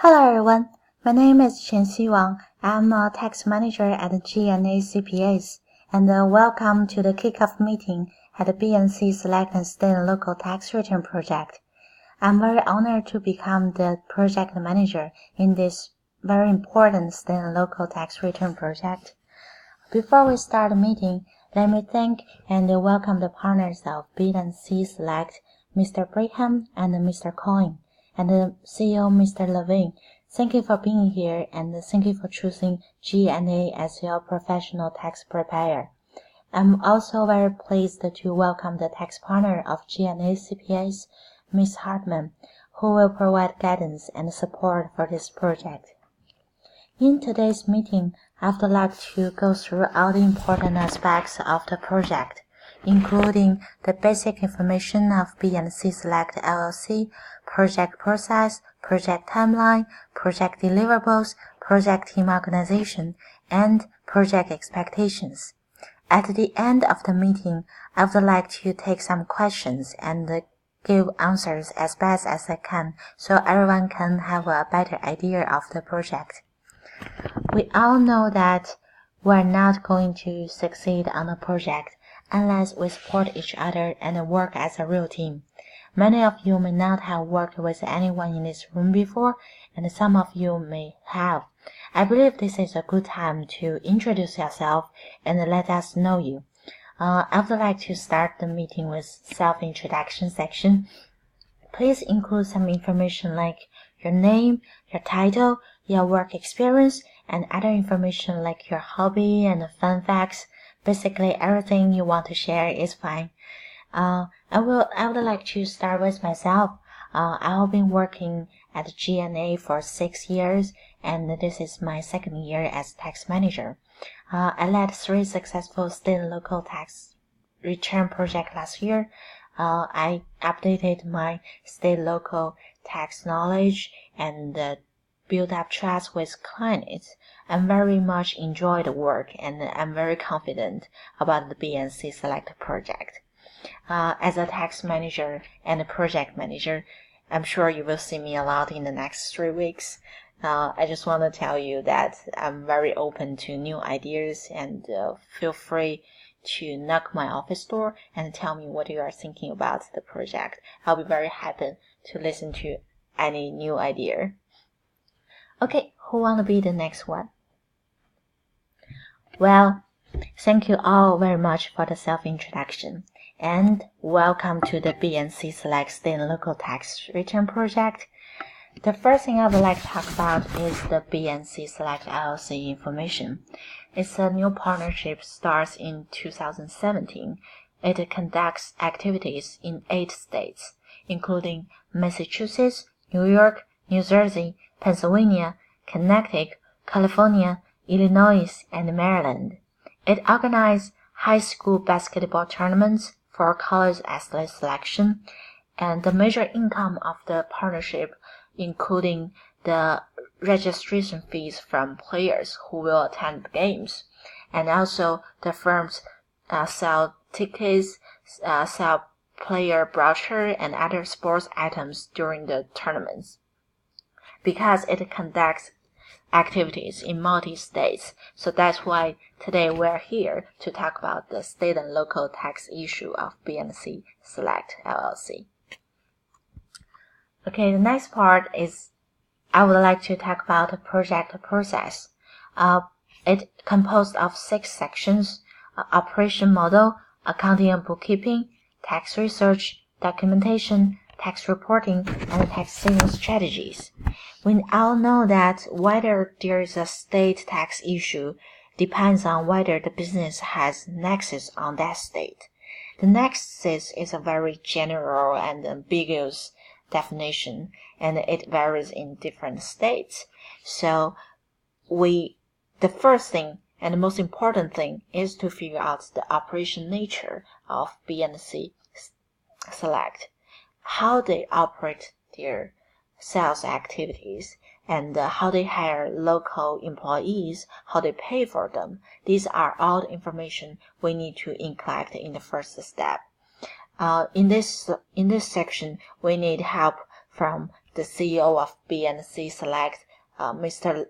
Hello everyone, my name is Chen Xiwang. I'm a tax manager at GNA CPAs, and welcome to the Kickoff meeting at the BNC Select and State and Local Tax Return Project. I'm very honored to become the project manager in this very important state and local tax return project. Before we start the meeting, let me thank and welcome the partners of BNC Select, Mr. Brigham and Mr. Coyne, and the CEO, Mr. Levine. Thank you for being here and thank you for choosing GNA as your professional tax preparer. I'm also very pleased to welcome the tax partner of GNA CPAs, Ms. Hartman, who will provide guidance and support for this project. In today's meeting, I would like to go through all the important aspects of the project, including the basic information of BNC Select LLC, project process, project timeline, project deliverables, project team organization, and project expectations. At the end of the meeting, I would like to take some questions and give answers as best as I can so everyone can have a better idea of the project. We all know that we're not going to succeed on a project unless we support each other and work as a real team. Many of you may not have worked with anyone in this room before, and some of you may have. I believe this is a good time to introduce yourself and let us know you. I would like to start the meeting with self-introduction section. Please include some information like your name, your title, your work experience, and other information like your hobby and fun facts. Basically, everything you want to share is fine. I would like to start with myself. I've been working at GNA for 6 years, and this is my second year as tax manager. I led 3 successful state and local tax return projects last year. I updated my state local tax knowledge and build up trust with clients. I very much enjoy the work and I'm very confident about the BNC Select project. As a tax manager and a project manager, I'm sure you will see me a lot in the next 3 weeks. I just want to tell you that I'm very open to new ideas and feel free to knock my office door and tell me what you are thinking about the project. I'll be very happy to listen to any new idea. Okay, who want to be the next one? Well, thank you all very much for the self-introduction, and welcome to the BNC Select State and Local Tax Return Project. The first thing I would like to talk about is the BNC Select LLC information. It's a new partnership starts in 2017. It conducts activities in 8 states, including Massachusetts, New York, New Jersey, Pennsylvania, Connecticut, California, Illinois, and Maryland. It organizes high school basketball tournaments for college athlete selection, and the major income of the partnership including the registration fees from players who will attend the games, and also the firms sell tickets, sell player brochure and other sports items during the tournaments. Because it conducts activities in multi-states, so that's why today we're here to talk about the state and local tax issue of BNC Select LLC. Okay, the next part is I would like to talk about the project process. It composed of 6 sections: operation model, accounting and bookkeeping, tax research, documentation, tax reporting, and tax saving strategies. We all know that whether there is a state tax issue depends on whether the business has nexus on that state. The nexus is a very general and ambiguous definition, and it varies in different states. So the first thing and the most important thing is to figure out the operation nature of BNC Select, how they operate their sales activities, and how they hire local employees, how they pay for them. These are all the information we need to collect in the first step. In this section, we need help from the CEO of B&C Select, Mr.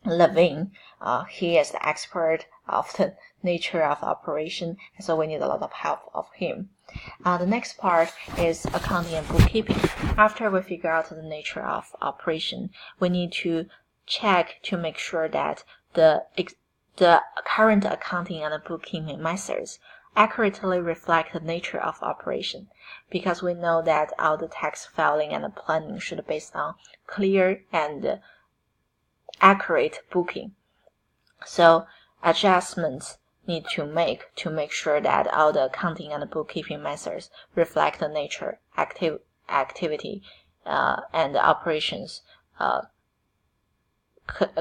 Levine. He is the expert of the nature of operation, so we need a lot of help of him. The next part is accounting and bookkeeping. After we figure out the nature of operation, we need to check to make sure that the current accounting and bookkeeping methods accurately reflect the nature of operation, because we know that all the tax filing and the planning should be based on clear and accurate booking. So adjustments need to make sure that all the accounting and bookkeeping methods reflect the nature, activity, and operations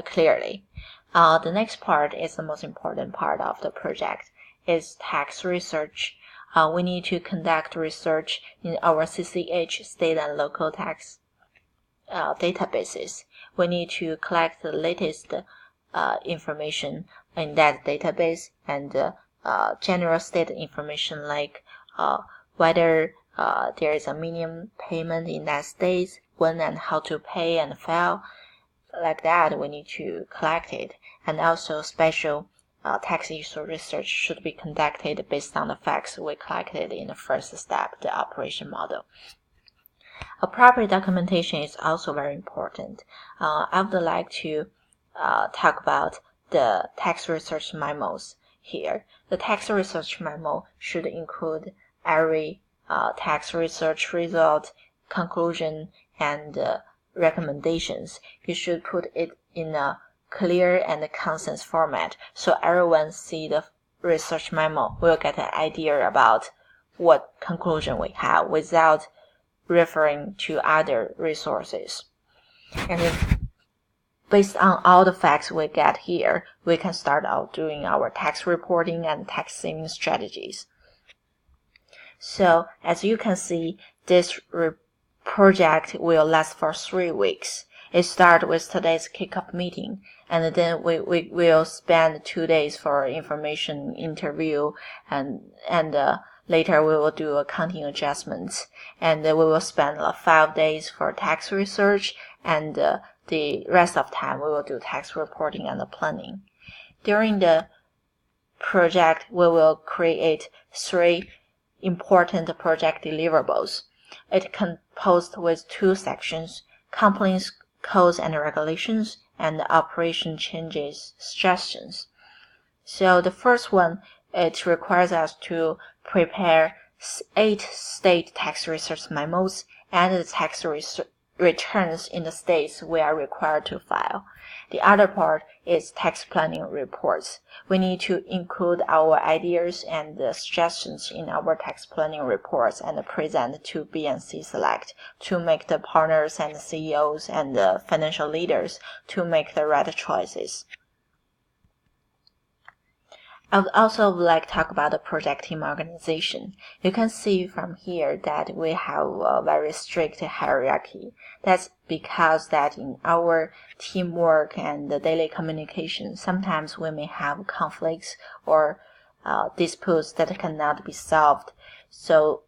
clearly. The next part is the most important part of the project, is tax research. We need to conduct research in our CCH, state and local tax databases. We need to collect the latest information in that database, and general state information like whether there is a minimum payment in that state, when and how to pay and file. Like that, we need to collect it. And also special tax issue research should be conducted based on the facts we collected in the first step, the operation model. A proper documentation is also very important. I would like to talk about the tax research memos here. The tax research memo should include every tax research result, conclusion, and recommendations. You should put it in a clear and concise format, so everyone see the research memo will get an idea about what conclusion we have without referring to other resources. And then, based on all the facts we get here, we can start out doing our tax reporting and tax saving strategies. So as you can see, this project will last for 3 weeks. It starts with today's kickoff meeting, and then we will spend 2 days for information interview, and later we will do accounting adjustments, and we will spend 5 days for tax research, and the rest of time we will do tax reporting and planning. During the project, we will create 3 important project deliverables. It composed with 2 sections: compliance codes and regulations, and operation changes suggestions. So the first one, it requires us to prepare 8 state tax research memos and the tax returns in the states we are required to file. The other part is tax planning reports. We need to include our ideas and suggestions in our tax planning reports and present to B&C Select to make the partners and CEOs and the financial leaders to make the right choices. I would also like to talk about the project team organization. You can see from here that we have a very strict hierarchy. That's because that in our teamwork and the daily communication, sometimes we may have conflicts or disputes that cannot be solved. So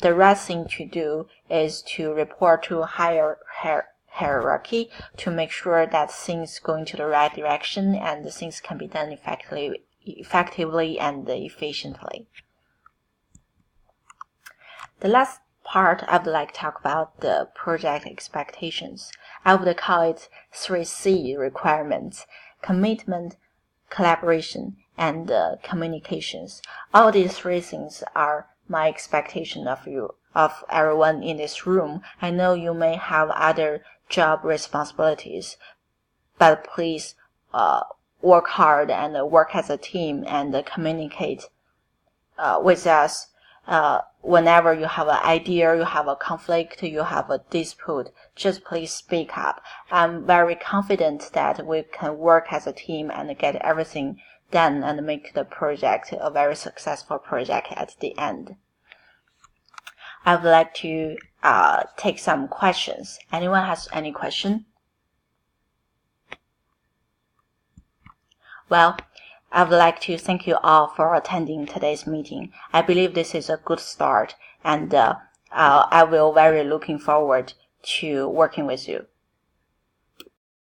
the right thing to do is to report to a higher hierarchy to make sure that things going to the right direction and the things can be done effectively and efficiently. The last part I would like to talk about the project expectations. I would call it 3C requirements: commitment, collaboration, and communications. All these 3 things are my expectation of you, of everyone in this room. I know you may have other job responsibilities, but please work hard and work as a team and communicate with us. Whenever you have an idea, you have a conflict, you have a dispute, just please speak up. I'm very confident that we can work as a team and get everything done and make the project a very successful project at the end. I would like to take some questions. Anyone has any question? Well, I would like to thank you all for attending today's meeting. I believe this is a good start, and I will very looking forward to working with you.